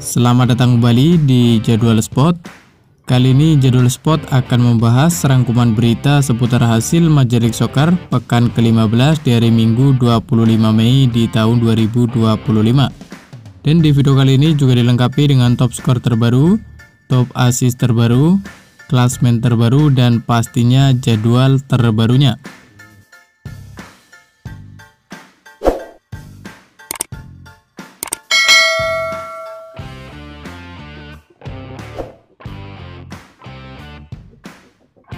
Selamat datang kembali di Jadwal Sport. Kali ini Jadwal Sport akan membahas rangkuman berita seputar hasil Major League Soccer pekan ke-15 di hari Minggu 25 Mei di tahun 2025. Dan di video kali ini juga dilengkapi dengan top skor terbaru, top assist terbaru, klasmen terbaru, dan pastinya jadwal terbarunya.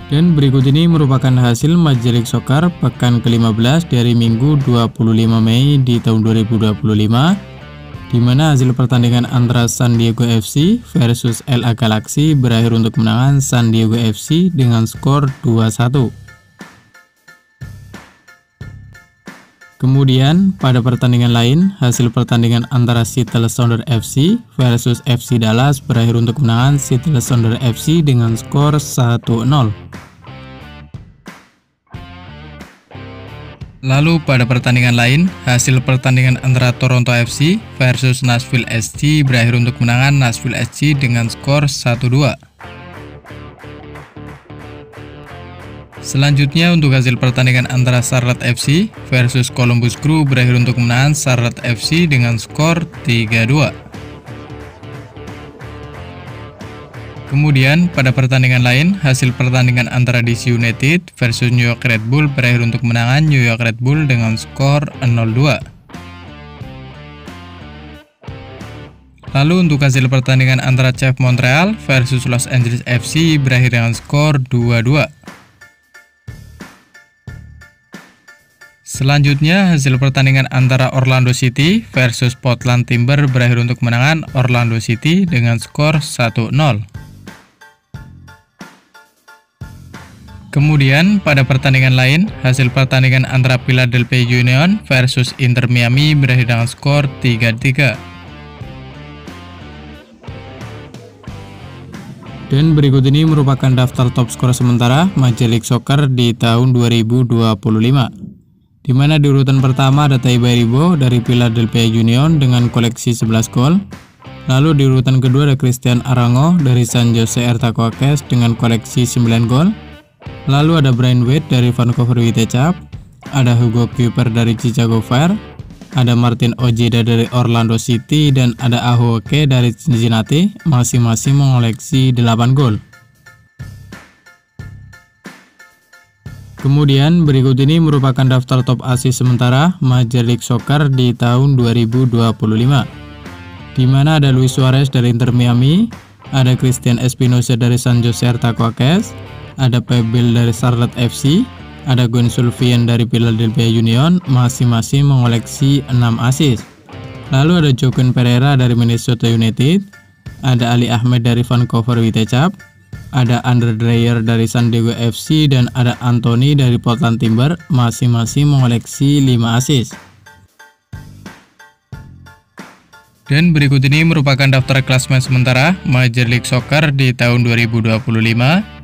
Dan berikut ini merupakan hasil Major League Soccer pekan ke-15 dari Minggu 25 Mei di tahun 2025, di mana hasil pertandingan antara San Diego FC versus LA Galaxy berakhir untuk kemenangan San Diego FC dengan skor 2-1. Kemudian pada pertandingan lain, hasil pertandingan antara Seattle Sounders FC versus FC Dallas berakhir untuk kemenangan Seattle Sounders FC dengan skor 1-0. Lalu pada pertandingan lain, hasil pertandingan antara Toronto FC versus Nashville SC berakhir untuk kemenangan Nashville SC dengan skor 1-2. Selanjutnya untuk hasil pertandingan antara Charlotte FC versus Columbus Crew berakhir untuk kemenangan Charlotte FC dengan skor 3-2. Kemudian pada pertandingan lain, hasil pertandingan antara DC United versus New York Red Bull berakhir untuk kemenangan New York Red Bull dengan skor 0-2. Lalu untuk hasil pertandingan antara CF Montreal versus Los Angeles FC berakhir dengan skor 2-2. Selanjutnya hasil pertandingan antara Orlando City versus Portland Timber berakhir untuk kemenangan Orlando City dengan skor 1-0. Kemudian pada pertandingan lain, hasil pertandingan antara Philadelphia Union versus Inter Miami berakhir dengan skor 3-3. Dan berikut ini merupakan daftar top skor sementara Major League Soccer di tahun 2025. Di mana di urutan pertama ada Taiba Ribo dari Philadelphia Union dengan koleksi 11 gol. Lalu di urutan kedua ada Cristian Arango dari San Jose Earthquakes dengan koleksi 9 gol. Lalu ada Brian Wade dari Vancouver Whitecaps, ada Hugo Kuiper dari Chicago Fire, ada Martin Ojeda dari Orlando City, dan ada Aho Oke dari Cincinnati, masing-masing mengoleksi 8 gol. Kemudian berikut ini merupakan daftar top assist sementara Major League Soccer di tahun 2025, di mana ada Luis Suarez dari Inter Miami, ada Christian Espinosa dari San Jose Earthquakes, ada Pebble dari Charlotte FC, ada Gwen Sullivan dari Philadelphia Union, masing-masing mengoleksi 6 assist. Lalu ada Joaquin Pereira dari Minnesota United, ada Ali Ahmed dari Vancouver Whitecaps, ada Andre Dreyer dari San Diego FC, dan ada Anthony dari Portland Timber, masing-masing mengoleksi 5 assist. Dan berikut ini merupakan daftar klasmen sementara Major League Soccer di tahun 2025,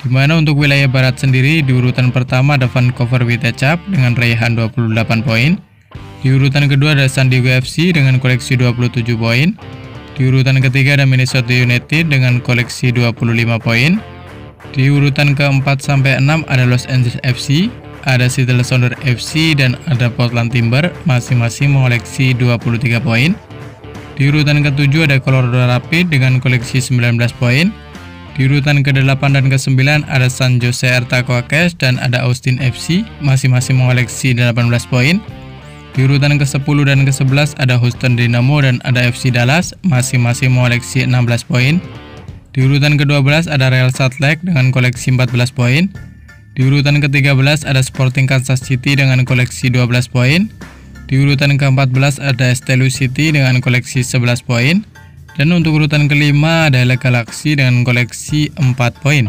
di mana untuk wilayah barat sendiri di urutan pertama ada Vancouver Whitecaps dengan raihan 28 poin. Di urutan kedua ada San Diego FC dengan koleksi 27 poin. Di urutan ketiga ada Minnesota United dengan koleksi 25 poin. Di urutan keempat sampai 6 ada Los Angeles FC, ada Seattle Sounders FC, dan ada Portland Timber, masing-masing mengoleksi 23 poin. Di urutan ketujuh ada Colorado Rapids dengan koleksi 19 poin. Di urutan ke-8 dan ke-9 ada San Jose Earthquakes dan ada Austin FC, masing-masing mengoleksi 18 poin. Di urutan ke-10 dan ke-11 ada Houston Dynamo dan ada FC Dallas, masing-masing mengoleksi 16 poin. Di urutan ke-12 ada Real Salt Lake dengan koleksi 14 poin. Di urutan ke-13 ada Sporting Kansas City dengan koleksi 12 poin. Di urutan ke-14 ada St. Louis City dengan koleksi 11 poin. Dan untuk urutan kelima ada LA Galaxy dengan koleksi 4 poin.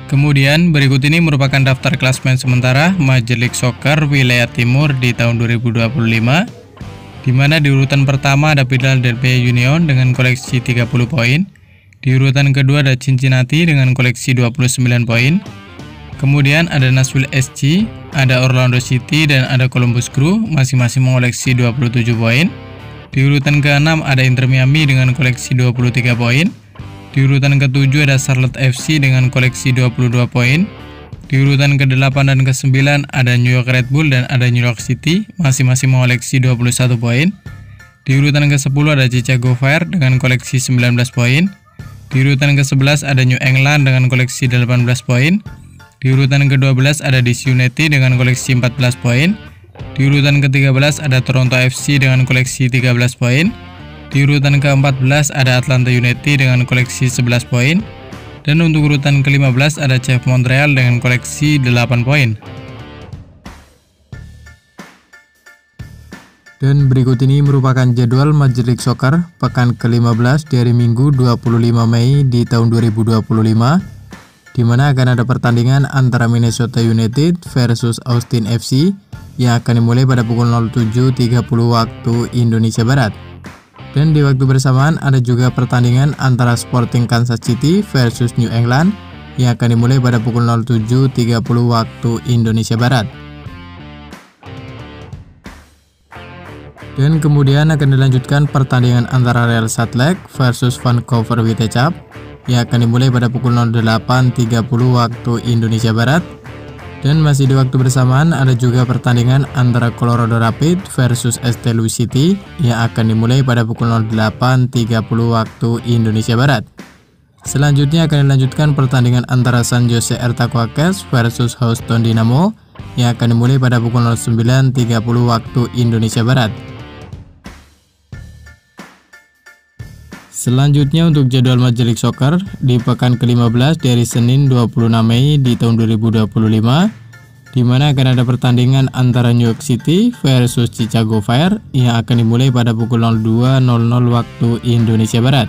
Kemudian berikut ini merupakan daftar klasmen sementara Major League Soccer wilayah timur di tahun 2025, di mana di urutan pertama ada Philadelphia Union dengan koleksi 30 poin. Di urutan kedua ada Cincinnati dengan koleksi 29 poin. Kemudian ada Nashville SC, ada Orlando City, dan ada Columbus Crew, masing-masing mengoleksi 27 poin. Di urutan ke-6 ada Inter Miami dengan koleksi 23 poin. Di urutan ke-7 ada Charlotte FC dengan koleksi 22 poin. Di urutan ke-8 dan ke-9 ada New York Red Bull dan ada New York City, masing-masing mengoleksi 21 poin. Di urutan ke-10 ada Chicago Fire dengan koleksi 19 poin. Di urutan ke-11 ada New England dengan koleksi 18 poin. Di urutan ke-12 ada DC United dengan koleksi 14 poin. Di urutan ke-13 ada Toronto FC dengan koleksi 13 poin. Di urutan ke-14 ada Atlanta United dengan koleksi 11 poin. Dan untuk urutan ke-15 ada CF Montreal dengan koleksi 8 poin. Dan berikut ini merupakan jadwal Major League Soccer pekan ke-15 dari Minggu 25 Mei di tahun 2025, di mana akan ada pertandingan antara Minnesota United versus Austin FC yang akan dimulai pada pukul 07.30 waktu Indonesia Barat. Dan di waktu bersamaan ada juga pertandingan antara Sporting Kansas City versus New England yang akan dimulai pada pukul 07.30 waktu Indonesia Barat. Dan kemudian akan dilanjutkan pertandingan antara Real Salt Lake versus Vancouver Whitecaps yang akan dimulai pada pukul 08.30 waktu Indonesia Barat. Dan masih di waktu bersamaan ada juga pertandingan antara Colorado Rapids versus St. Louis City yang akan dimulai pada pukul 08.30 waktu Indonesia Barat. Selanjutnya akan dilanjutkan pertandingan antara San Jose Earthquakes versus Houston Dynamo yang akan dimulai pada pukul 09.30 waktu Indonesia Barat. Selanjutnya untuk jadwal Major League Soccer di pekan ke-15 dari Senin 26 Mei di tahun 2025, di mana akan ada pertandingan antara New York City versus Chicago Fire yang akan dimulai pada pukul 02.00 waktu Indonesia Barat.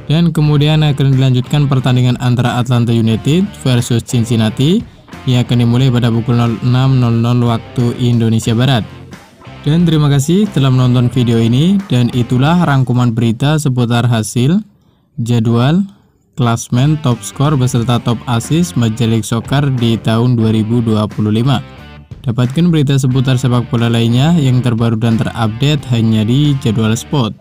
Dan kemudian akan dilanjutkan pertandingan antara Atlanta United versus Cincinnati yang akan dimulai pada pukul 06.00 waktu Indonesia Barat. Dan terima kasih telah menonton video ini, dan itulah rangkuman berita seputar hasil, jadwal, klasmen, top skor beserta top assist Major League Soccer di tahun 2025. Dapatkan berita seputar sepak bola lainnya yang terbaru dan terupdate hanya di Jadwal Sport.